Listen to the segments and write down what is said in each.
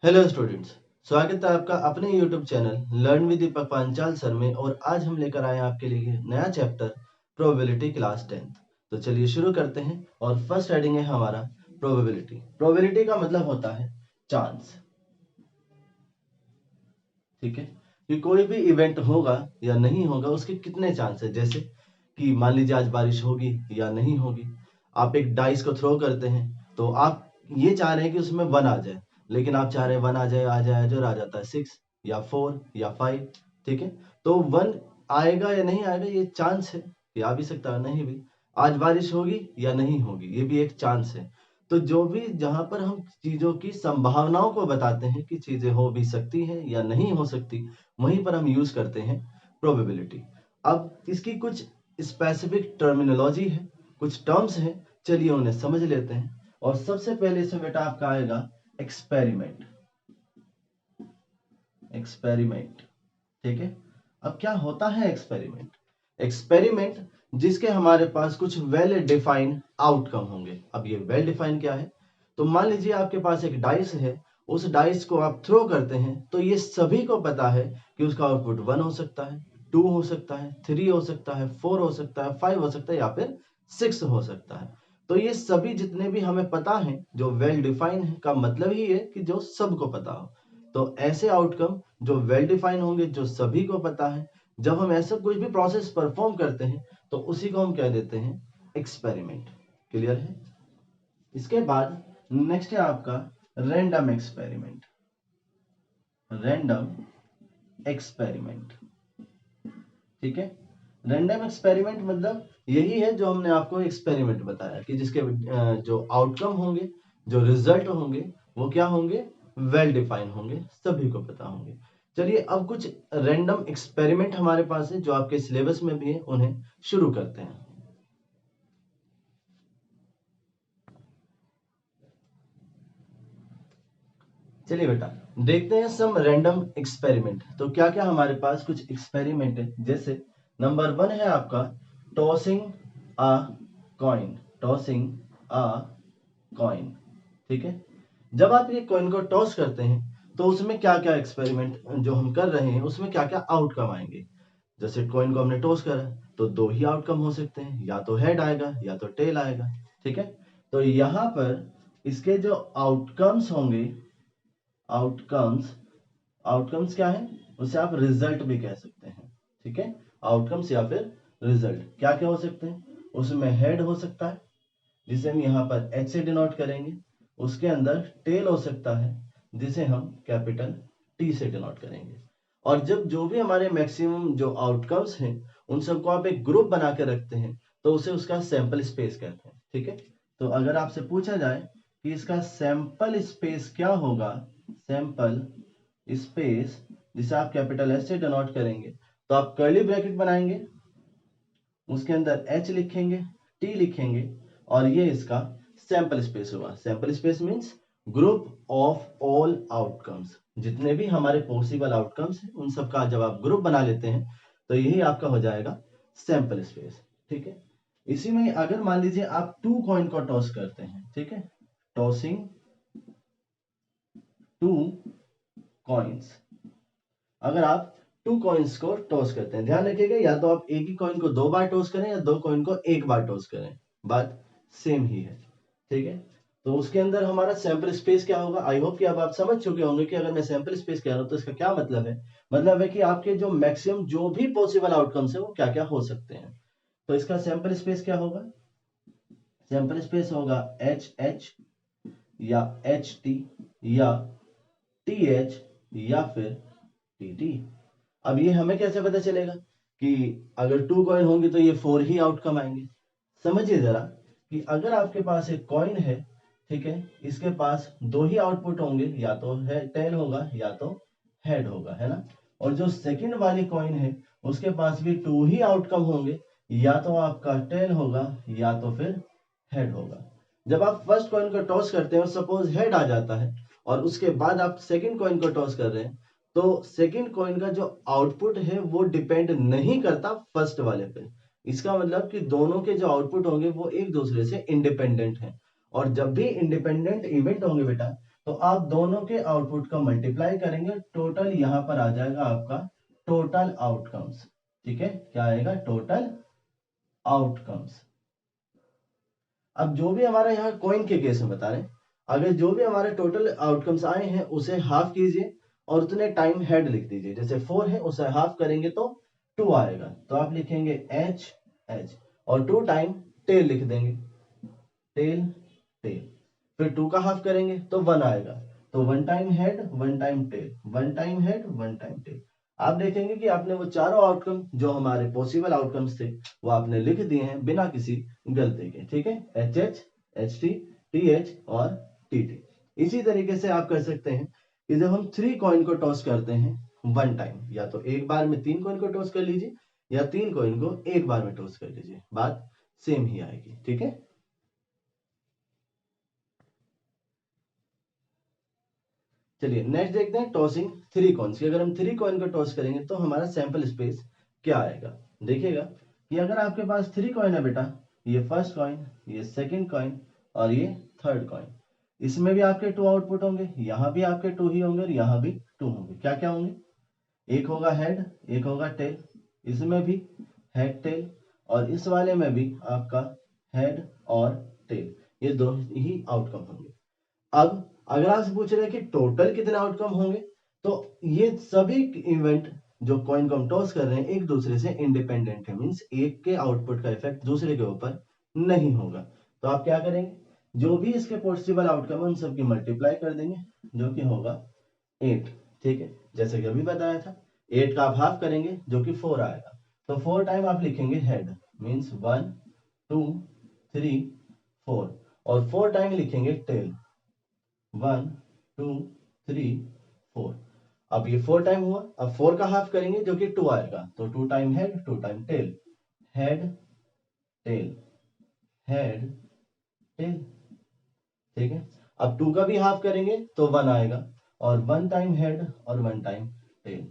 Hello students, स्वागत है आपका अपने YouTube channel learn with Deepak Panchal sir में। और आज हम लेकर आए हैं आपके लिए नया चैप्टर प्रोबेबिलिटी क्लास 10। तो चलिए शुरू करते हैं। और फर्स्ट हेडिंग है हमारा प्रोबेबिलिटी। प्रोबेबिलिटी का मतलब होता है चांस, ठीक है, कि कोई भी इवेंट होगा या नहीं होगा उसके कितने चांस है। जैसे कि मान लीजिए आज बारिश होगी या नहीं होगी। आप एक डाइस को थ्रो करते हैं तो आप ये चाह रहे हैं कि उसमें 1 आ जाए, लेकिन आप चाह रहे हैं 1 आ जाए, आ जाए जो आ जाता है 6 या 4 या 5, ठीक है। तो 1 आएगा या नहीं आएगा ये चांस है कि आ भी सकता है नहीं भी। आज बारिश होगी या नहीं होगी ये भी एक चांस है। तो जो भी जहां पर हम चीजों की संभावनाओं को बताते हैं कि चीजें हो भी सकती हैं या नहीं हो सकती, वहीं पर हम यूज करते हैं प्रोबेबिलिटी। अब इसकी कुछ स्पेसिफिक टर्मिनोलॉजी है, कुछ टर्म्स हैं, चलिए उन्हें समझ लेते हैं। और सबसे पहले इसमें बेटा आपका आएगा एक्सपेरिमेंट। एक्सपेरिमेंट, ठीक है। अब क्या होता है एक्सपेरिमेंट? एक्सपेरिमेंट जिसके हमारे पास कुछ वेल डिफाइंड आउटकम होंगे। अब ये वेल डिफाइंड क्या है? तो मान लीजिए आपके पास एक डाइस है, उस डाइस को आप थ्रो करते हैं तो ये सभी को पता है कि उसका आउटपुट 1 हो सकता है, 2 हो सकता है, 3 हो सकता है, 4 हो सकता है, 5 हो सकता है या फिर 6 हो सकता है। तो ये सभी जितने भी हमें पता है जो वेल डिफाइंड है, का मतलब ही है कि जो सबको पता हो। तो ऐसे आउटकम जो वेल डिफाइन होंगे, जो सभी को पता है, जब हम ऐसा कुछ भी प्रोसेस परफॉर्म करते हैं तो उसी को हम कह देते हैं एक्सपेरिमेंट। क्लियर है? इसके बाद नेक्स्ट है आपका रैंडम एक्सपेरिमेंट। रैंडम एक्सपेरिमेंट, ठीक है। रैंडम एक्सपेरिमेंट मतलब यही है जो हमने आपको एक्सपेरिमेंट बताया कि जिसके जो आउटकम होंगे, जो रिजल्ट होंगे, वो क्या होंगे? वेल डिफाइन होंगे, सभी को पता होंगे। चलिए अब कुछ रैंडम एक्सपेरिमेंट हमारे पास है जो आपके सिलेबस में भी है, उन्हें शुरू करते हैं। चलिए बेटा देखते हैं सम रैंडम एक्सपेरिमेंट। तो क्या क्या हमारे पास कुछ एक्सपेरिमेंट है। जैसे नंबर 1 है आपका tossing a coin. Tossing a coin, ठीक है। जब आप ये कॉइन को टॉस करते हैं तो उसमें क्या क्या एक्सपेरिमेंट जो हम कर रहे हैं उसमें क्या क्या आउटकम आएंगे। जैसे कॉइन को हमने टॉस करा तो 2 ही आउटकम हो सकते हैं, या तो हेड आएगा या तो टेल आएगा, ठीक है। तो यहां पर इसके जो आउटकम्स होंगे, आउटकम्स, आउटकम्स क्या है? उसे आप रिजल्ट भी कह सकते हैं, ठीक है। आउटकम्स या फिर रिजल्ट क्या क्या हो सकते हैं? उसमें हेड हो सकता है जिसे हम यहाँ पर एच से डिनोट करेंगे। उसके अंदर टेल हो सकता है जिसे हम कैपिटल टी से डिनोट करेंगे। और जब जो भी हमारे मैक्सिमम जो आउटकम्स हैं उन सबको आप एक ग्रुप बना के रखते हैं तो उसे उसका सैंपल स्पेस कहते हैं, ठीक है। तो अगर आपसे पूछा जाए कि इसका सैंपल स्पेस क्या होगा, सैंपल स्पेस जिसे आप कैपिटल एस से डिनोट करेंगे, तो आप कर्ली ब्रैकेट बनाएंगे, उसके अंदर एच लिखेंगे, टी लिखेंगे, और ये इसका सैंपल स्पेस होगा। Sample space means group of all outcomes. जितने भी हमारे पॉसिबल आउटकम्स हैं उन सबका जब आप ग्रुप बना लेते हैं तो यही आपका हो जाएगा सैंपल स्पेस, ठीक है। इसी में अगर मान लीजिए आप 2 कॉइन को टॉस करते हैं, ठीक है, टॉसिंग 2 कॉइन्स। अगर आप 2 कॉइन्स को टॉस करते हैं, ध्यान रखिएगा या तो आप एक ही कॉइन को 2 बार टॉस करें या 2 कॉइन को एक बार टॉस करें, बात सेम ही है, ठीक है। तो उसके अंदर हमारा सैंपल स्पेस क्या होगा? आई होप कि अब आप समझ चुके होंगे कि अगर मैं सैंपल स्पेस कह रहा हूं तो इसका क्या मतलब है। मतलब है कि आपके जो मैक्सिमम जो भी पॉसिबल आउटकम्स है वो क्या क्या हो सकते हैं। तो इसका सैंपल स्पेस क्या होगा? सैंपल स्पेस होगा एच एच या एच टी या टी एच या फिर टी टी। अब ये हमें कैसे पता चलेगा कि अगर 2 कॉइन होंगे तो ये 4 ही आउटकम आएंगे? समझिए जरा कि अगर आपके पास एक कॉइन है, ठीक है, इसके पास 2 ही आउटपुट होंगे, या तो टेल होगा या तो हेड होगा, है ना। और जो सेकंड वाली कॉइन है उसके पास भी 2 ही आउटकम होंगे, या तो आपका टेल होगा या तो फिर हेड होगा। जब आप फर्स्ट कॉइन को टॉस करते हैं और सपोज हेड आ जाता है और उसके बाद आप सेकंड कॉइन को टॉस कर रहे हैं, तो सेकंड कॉइन का जो आउटपुट है वो डिपेंड नहीं करता फर्स्ट वाले पे। इसका मतलब कि दोनों के जो आउटपुट होंगे वो एक दूसरे से इंडिपेंडेंट हैं। और जब भी इंडिपेंडेंट इवेंट होंगे बेटा, तो आप दोनों के आउटपुट का मल्टीप्लाई करेंगे, टोटल यहां पर आ जाएगा आपका टोटल आउटकम्स। ठीक है, क्या आएगा? Total outcomes. अब जो भी हमारा यहाँ कॉइन के केस में बता रहे हैं, अगर जो भी हमारे टोटल आउटकम्स आए हैं उसे हाफ कीजिए और उतने टाइम हेड लिख दीजिए। जैसे 4 है उसे हाफ करेंगे तो 2 आएगा, तो आप लिखेंगे एच एच और 2 टाइम टेल लिख देंगे, टेल टेल। फिर 2 का हाफ करेंगे तो 1 आएगा, तो 1 time head 1 time tail, 1 time head 1 time tail. आप देखेंगे कि आपने वो चारों आउटकम जो हमारे पॉसिबल आउटकम्स थे वो आपने लिख दिए हैं बिना किसी गलती के। ठीक है, H H H T T H और टी टी। इसी तरीके से आप कर सकते हैं कि जब हम 3 कॉइन को टॉस करते हैं 1 टाइम, या तो एक बार में 3 कॉइन को टॉस कर लीजिए या 3 कॉइन को एक बार में टॉस कर लीजिए, बात सेम ही आएगी। ठीक है, चलिए नेक्स्ट देखते हैं टॉसिंग 3 कॉइन्स की। अगर हम 3 कॉइन को टॉस करेंगे तो हमारा सैंपल स्पेस क्या आएगा? देखिएगा कि अगर आपके पास 3 कॉइन है बेटा, ये फर्स्ट कॉइन, ये सेकंड कॉइन और ये थर्ड कॉइन, इसमें भी आपके 2 आउटपुट होंगे, यहां भी आपके 2 ही होंगे और यहां भी 2 होंगे। क्या क्या होंगे? एक होगा हेड, एक होगा टेल, इसमें भी हेड टेल और इस वाले में भी आपका हेड और टेल, ये दो ही आउटकम होंगे। अब अगर आपसे पूछ रहे हैं कि टोटल कितने आउटकम होंगे, तो ये सभी इवेंट जो कॉइन को हम टॉस कर रहे हैं एक दूसरे से इंडिपेंडेंट है, मींस एक के आउटपुट का इफेक्ट दूसरे के ऊपर नहीं होगा। तो आप क्या करेंगे? जो भी इसके पॉसिबल आउटकम है उन सबकी मल्टीप्लाई कर देंगे, जो कि होगा 8। ठीक है, जैसे कि अभी बताया था, 8 का आप हाफ करेंगे जो कि 4 आएगा, तो 4 टाइम आप लिखेंगे हेड, मींस 1 2 3 4, और 4 टाइम लिखेंगे टेल, 1 2 3 4। अब ये 4 टाइम हुआ, अब 4 का हाफ करेंगे जो कि 2 आएगा, तो 2 time head 2 time tail, head tail head tail. ठीक है, अब 2 का भी हाफ करेंगे तो 1 आएगा, और 1 टाइम हेड और 1 टाइम टेल।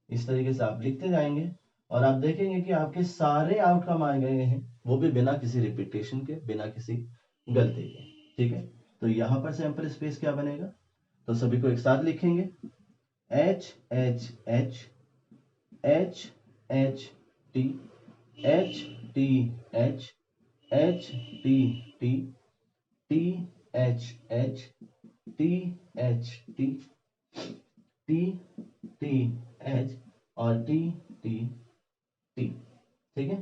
इस तरीके से आप लिखते जाएंगे और आप देखेंगे कि आपके सारे आउटकम आ गए हैं, वो भी बिना किसी रिपीटेशन के, बिना किसी गलती के। ठीक है, तो यहां पर सैंपल स्पेस क्या बनेगा? तो सभी को एक साथ लिखेंगे, H H H H H T H T H H T T T H H T H T T T H और टी टी टी। ठीक है,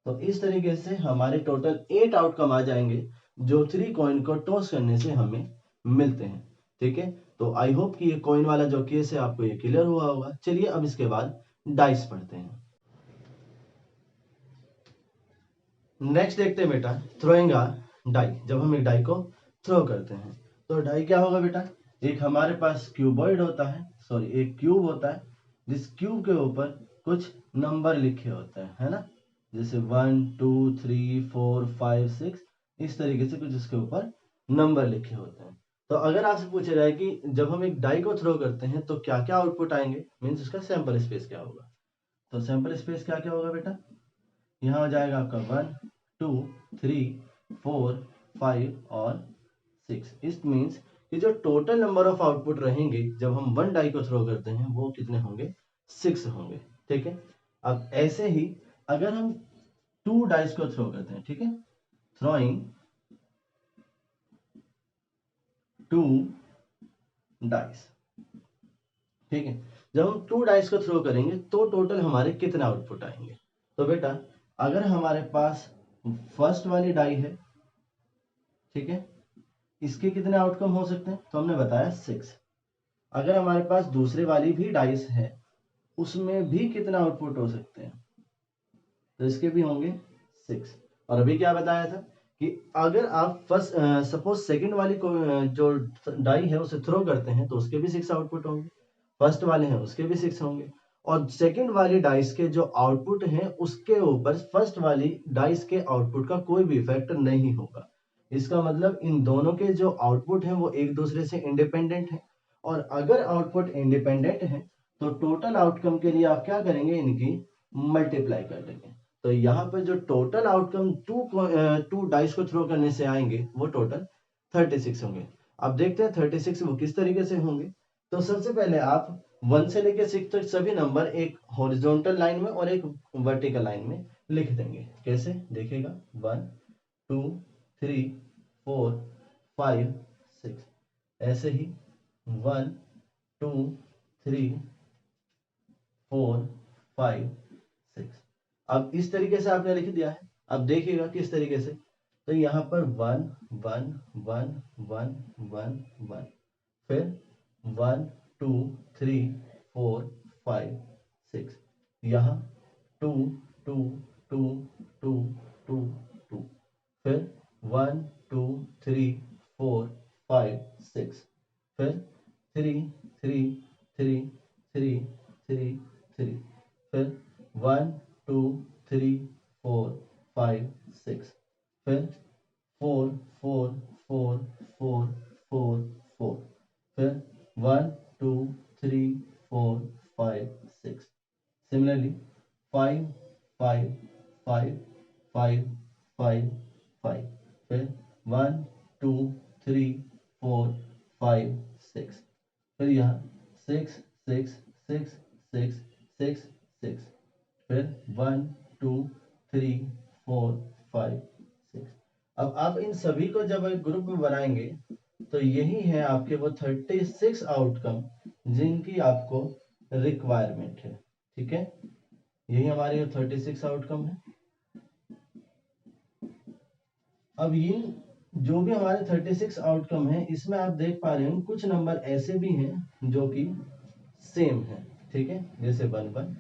तो इस तरीके से हमारे टोटल 8 आउटकम आ जाएंगे जो 3 कॉइन को टॉस करने से हमें मिलते हैं। ठीक है, तो आई होप कि ये कॉइन वाला जो केस है आपको ये क्लियर हुआ होगा। चलिए अब इसके बाद डाइस पढ़ते हैं। नेक्स्ट देखते हैं बेटा थ्रोइंग अ डाई। जब हम एक डाई को थ्रो करते हैं तो डाई क्या होगा बेटा? एक हमारे पास क्यूबॉइड होता है, सॉरी एक क्यूब होता है, जिस क्यूब के ऊपर कुछ नंबर लिखे होते हैं, है ना? जैसे 1 2 3 4 5 6, इस तरीके से कुछ इसके ऊपर नंबर लिखे होते हैं। तो अगर आपसे पूछा जाए कि जब हम एक डाई को थ्रो करते हैं तो क्या क्या आउटपुट आएंगे, मीन्स उसका सैंपल स्पेस क्या होगा, तो सैंपल स्पेस क्या क्या होगा बेटा? यहाँ हो जाएगा आपका 1 2 3 4 5 और 6। इट मीन्स कि जो टोटल नंबर ऑफ आउटपुट रहेंगे जब हम 1 डाई को थ्रो करते हैं वो कितने होंगे? 6 होंगे। ठीक है, अब ऐसे ही अगर हम 2 डाइस को थ्रो करते हैं, ठीक है, थ्रोइंग 2 डाइस। ठीक है, जब हम 2 डाइस को थ्रो करेंगे तो टोटल हमारे कितने आउटपुट आएंगे? तो बेटा अगर हमारे पास फर्स्ट वाली डाई है, ठीक है, इसके कितने आउटकम हो सकते हैं? तो हमने बताया 6। अगर हमारे पास दूसरे वाली भी डाइस है उसमें भी कितना आउटपुट हो सकते हैं? तो इसके भी होंगे 6। और अभी क्या बताया था कि अगर आप फर्स्ट सपोज सेकंड वाली को जो डाई है उसे थ्रो करते हैं तो उसके भी 6 आउटपुट होंगे, फर्स्ट वाले हैं उसके भी 6 होंगे, और सेकंड वाली डाइस के जो आउटपुट हैं उसके ऊपर फर्स्ट वाली डाइस के आउटपुट का कोई भी इफेक्ट नहीं होगा। इसका मतलब इन दोनों के जो आउटपुट हैं वो एक दूसरे से इंडिपेंडेंट है, और अगर आउटपुट इंडिपेंडेंट है तो टोटल आउटकम के लिए आप क्या करेंगे? इनकी मल्टीप्लाई कर देंगे। तो यहाँ पर जो टोटल आउटकम टू डाइस को थ्रो करने से आएंगे वो टोटल 36 होंगे। अब देखते हैं 36 वो किस तरीके से होंगे। तो सबसे पहले आप 1 से लेकर 6 तक सभी नंबर एक हॉरिजॉन्टल लाइन में और एक वर्टिकल लाइन में लिख देंगे। कैसे देखिएगा, 1 2 3 4 5 6, ऐसे ही 1 2 3 4 5 6। अब इस तरीके से आपने लिख दिया है। अब देखिएगा किस तरीके से, तो यहाँ पर 1 1 1 1 1 1, फिर 1 2 3 4 5 6, यहाँ 2 2 2 2 2 2, फिर 1 2 3 4 5 6, फिर 3 3 3 3 3 3, फिर 1 2 3 4 5 6, फिर 4 4 4 4 4 4, फिर 1 2 3 4 5 6, similarly 5 5 5 5 5 5, फिर 1 2 3 4 5 6, फिर यहाँ 6 6 6 6 6 6, फिर 1 2 3 4 5 6। अब आप इन सभी को जब एक ग्रुप में बनाएंगे तो यही है आपके वो 36 आउटकम जिनकी आपको रिक्वायरमेंट है। ठीक है, यही हमारे 36 आउटकम है। अब ये जो भी हमारे 36 आउटकम है, इसमें आप देख पा रहे हो कुछ नंबर ऐसे भी हैं जो कि सेम है। ठीक है, जैसे 1 1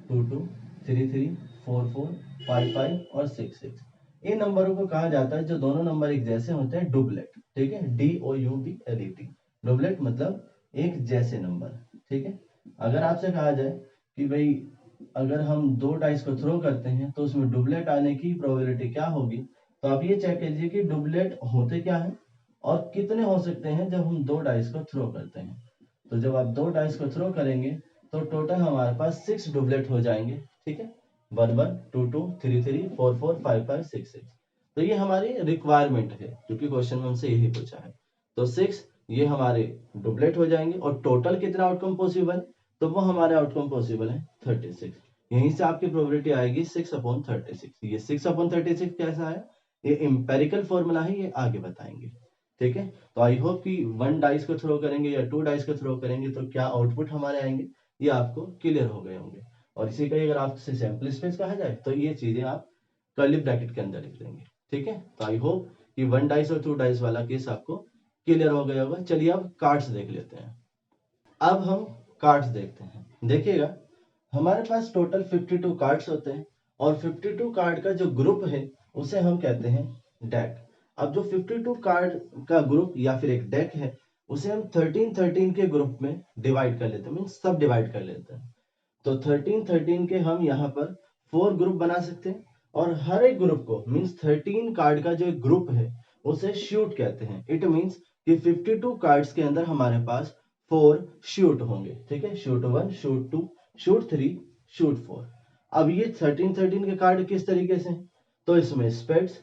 2 2 3 3 4 4 5 5 और 6 6। इन नंबरों को कहा जाता है, जो दोनों नंबर एक जैसे होते हैं, डुबलेट। ठीक है, DOUBLET, डुबलेट मतलब एक जैसे नंबर। ठीक है, अगर आपसे कहा जाए कि भाई अगर हम 2 डाइस को थ्रो करते हैं तो उसमें डुबलेट आने की प्रोबेबिलिटी क्या होगी, तो आप ये चेक कीजिए कि डुबलेट होते क्या हैं और कितने हो सकते हैं जब हम 2 डाइस को थ्रो करते हैं। तो जब आप 2 डाइस को थ्रो करेंगे तो टोटल हमारे पास 6 डुबलेट हो जाएंगे। ठीक है, 1 1 2 2 3 3 4 4 5 5 6 6। तो ये हमारी रिक्वायरमेंट है क्योंकि क्वेश्चन में हमसे यही पूछा है। तो 6 ये हमारे डुबलेट हो जाएंगे और टोटल कितना आउटकम पॉसिबल, तो वो हमारे आउटकम पॉसिबल है 36। यहीं से आपकी प्रोबेबिलिटी आएगी 6/36। ये 6/36 कैसा है, ये इंपेरिकल फॉर्मूला है, ये आगे बताएंगे। ठीक है, तो आई होप कि 1 डाइस को थ्रो करेंगे या 2 डाइस को थ्रो करेंगे तो क्या आउटपुट हमारे आएंगे ये आपको क्लियर हो गए होंगे। और इसी का अगर आपसे सैंपल स्पेस कहा जाए तो ये चीजें आप कर्ली ब्रैकेट के अंदर लिख देंगे। ठीक है, तो आई होप कि 1 डाइस और 2 डाइस वाला केस आपको क्लियर हो गया होगा। चलिए अब कार्ड्स देख लेते हैं। अब हम कार्ड्स देखते हैं। देखिएगा हमारे पास टोटल 52 कार्ड्स होते हैं और 52 कार्ड का जो ग्रुप है उसे हम कहते हैं डेक। अब जो 52 कार्ड का ग्रुप या फिर एक डेक है उसे हम 13 के ग्रुप में डिवाइड कर लेते हैं, मीन्स सब डिवाइड कर लेते हैं। तो 13 के हम यहाँ पर 4 ग्रुप बना सकते हैं और हर एक ग्रुप को मीन्स 13 कार्ड का जो एक ग्रुप है उसे शूट कहते हैं। इट मीन्स कि 52 कार्ड्स के अंदर हमारे पास 4 शूट होंगे। ठीक है, शूट 1 शूट 2 शूट 3 शूट 4। अब ये 13 के कार्ड किस तरीके से हैं, तो इसमें स्पेड्स,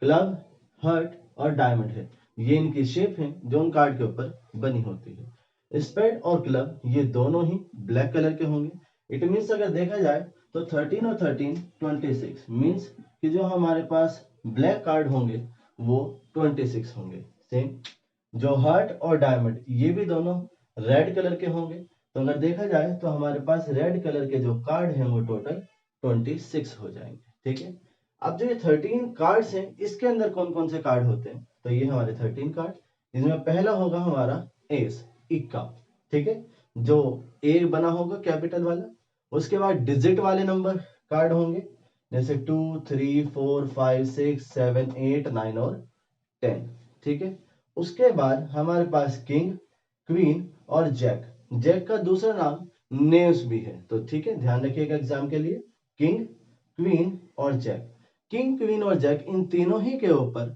क्लब, हर्ट और डायमंड है। ये इनकी शेप है जो उन कार्ड के ऊपर बनी होती है। स्पेड और क्लब ये दोनों ही ब्लैक कलर के होंगे। इट मीन्स अगर देखा जाए तो 13 और 13 26 मीन्स कि जो हमारे पास ब्लैक कार्ड होंगे वो 26 होंगे। सेम जो हार्ट और डायमंड ये भी दोनों रेड कलर के होंगे। तो अगर देखा जाए तो हमारे पास रेड कलर के जो कार्ड हैं वो टोटल 26 हो जाएंगे। ठीक है, अब जो ये 13 कार्ड्स हैं इसके अंदर कौन कौन से कार्ड होते हैं, तो ये हमारे 13 कार्ड, इसमें पहला होगा हमारा एस, इक्का। ठीक है, जो ए बना होगा कैपिटल वाला। उसके बाद डिजिट वाले नंबर कार्ड होंगे जैसे 2 3 4 5 6 7 8 9 और 10। ठीक है, उसके बाद हमारे पास किंग, क्वीन और जैक। जैक का दूसरा नाम नेव्स भी है, तो ठीक है ध्यान रखिएगा एग्जाम के लिए। किंग, क्वीन और जैक, किंग क्वीन और जैक इन तीनों ही के ऊपर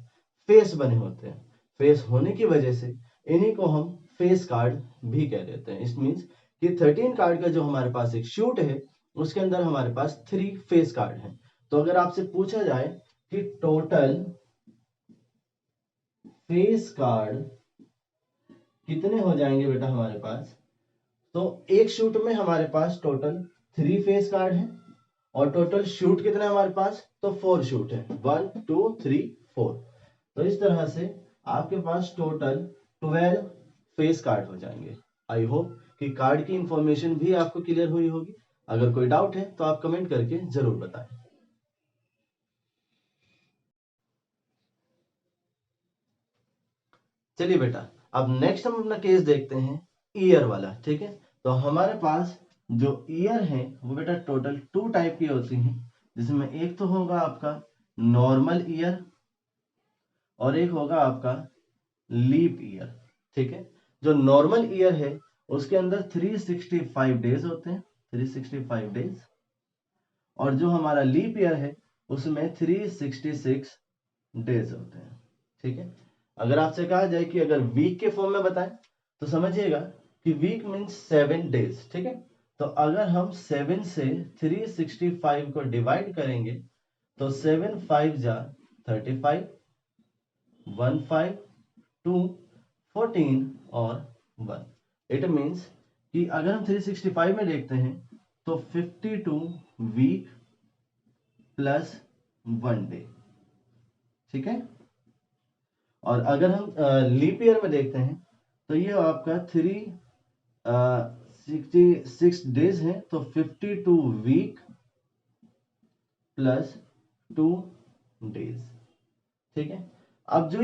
फेस बने होते हैं। फेस होने की वजह से इन्हीं को हम फेस कार्ड भी कह देते हैं। इट मीन्स कि 13 कार्ड का जो हमारे पास एक शूट है उसके अंदर हमारे पास 3 फेस कार्ड हैं। तो अगर आपसे पूछा जाए कि टोटल फेस कार्ड कितने हो जाएंगे बेटा हमारे पास? तो एक शूट में हमारे पास टोटल 3 फेस कार्ड है और टोटल शूट कितने हमारे पास? तो 4 शूट है, 1 2 3 4। तो इस तरह से आपके पास टोटल 12 फेस कार्ड हो जाएंगे। आई होप कि कार्ड की इंफॉर्मेशन भी आपको क्लियर हुई होगी। अगर कोई डाउट है तो आप कमेंट करके जरूर बताएं। चलिए बेटा, अब नेक्स्ट हम अपना केस देखते हैं ईयर वाला। ठीक है, तो हमारे पास जो ईयर है वो बेटा टोटल 2 टाइप की होती हैं, जिसमें एक तो होगा आपका नॉर्मल ईयर और एक होगा आपका लीप ईयर। ठीक है, जो नॉर्मल ईयर है उसके अंदर 365 डेज होते हैं, 365 डेज। और जो हमारा लीप ईयर है उसमें 366 डेज होते हैं। ठीक है, अगर आपसे कहा जाए कि अगर वीक के फॉर्म में बताएं तो समझिएगा कि वीक मीन्स 7 डेज। ठीक है, तो अगर हम 7 से 365 को डिवाइड करेंगे तो 7 5 जा 35, 1 5 2 14 और 1। इट मीन्स कि अगर हम 365 में देखते हैं तो 52 वीक प्लस 1 डे। ठीक है, और अगर हम लीप ईयर में देखते हैं तो ये आपका 366 डेज है, तो 52 वीक प्लस 2 डेज। ठीक है, अब जो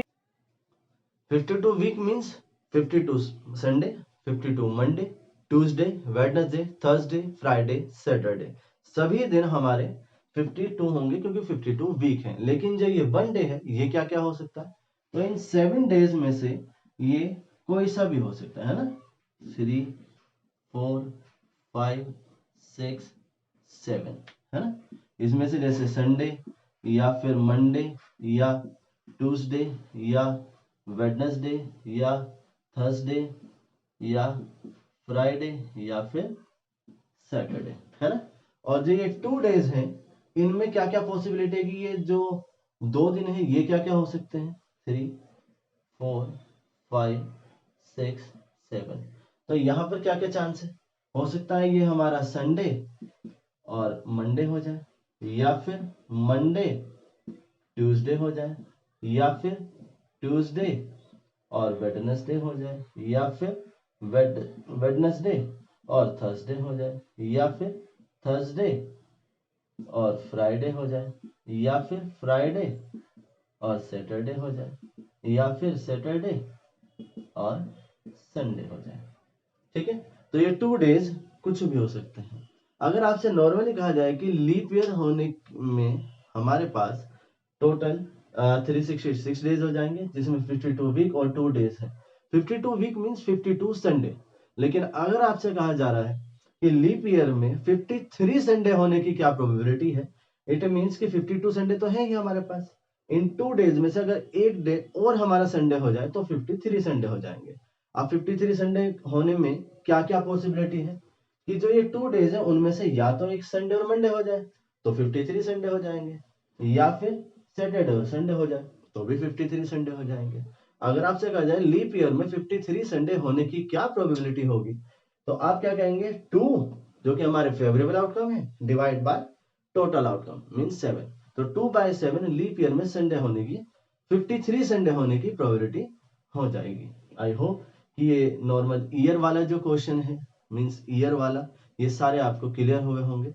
52 week means 52 Sunday, 52 Monday, Tuesday, Wednesday, Thursday, Friday, Saturday, सभी दिन हमारे 52 होंगे क्योंकि 52 वीक हैं। लेकिन जो ये 1 डे है ये क्या क्या हो सकता है? तो इन 7 डेज में से ये कोई सा भी हो सकता है ना, 3 4 5 6 7, है ना। इसमें से जैसे संडे या फिर मंडे या ट्यूसडे या वेडनेसडे या थर्सडे या फ्राइडे या फिर सैटरडे, है ना। और जो ये 2 डेज हैं इनमें क्या क्या पॉसिबिलिटी है कि ये जो 2 दिन है ये क्या क्या हो सकते हैं? 3 4 5 6 7। तो यहाँ पर क्या क्या चांस है? हो सकता है ये हमारा संडे और मंडे हो जाए, या फिर मंडे ट्यूसडे हो जाए, या फिर ट्यूसडे और वेडनेसडे हो जाए, या फिर वेडनेसडे और थर्सडे हो जाए, या फिर थर्सडे और फ्राइडे हो जाए, या फिर फ्राइडे और सैटरडे हो जाए, या फिर सैटरडे और संडे हो जाए। ठीक है, तो ये 2 डेज कुछ भी हो सकते हैं। अगर आपसे नॉर्मली कहा जाए कि लीप ईयर होने में हमारे पास टोटल 366 डेज हो जाएंगे, जिसमें 52 वीक और 2 डेज है। 52 वीक मीन्स 52 संडे। लेकिन अगर आपसे कहा जा रहा है कि लीप ईयर में 53 संडे होने की क्या प्रोबेबिलिटी है, इट मीन्स कि 52 संडे तो है ही हमारे पास। इन 2 डेज में से अगर एक डे और हमारा संडे हो जाए तो 53 संडे हो जाएंगे। अब 53 संडे होने में क्या क्या पॉसिबिलिटी है कि जो ये 2 डेज है उनमें से या तो एक संडे और मंडे हो जाए तो 53 संडे हो जाएंगे, या फिर सैटरडे और संडे हो जाए तो भी 53 संडे हो जाएंगे। अगर आपसे कहा जाए लीप ईयर में 53 संडे होने की क्या प्रोबेबिलिटी होगी, तो आप क्या कहेंगे? 2, जो कि हमारे फेवरेबल आउटकम है, divide by total outcome means 7। तो 2/7 लीप ईयर में संडे होने की 53 संडे होने की प्रोबेबिलिटी हो जाएगी। आई होप कि ये नॉर्मल ईयर वाला जो क्वेश्चन है मींस ईयर वाला, ये सारे आपको क्लियर हुए होंगे।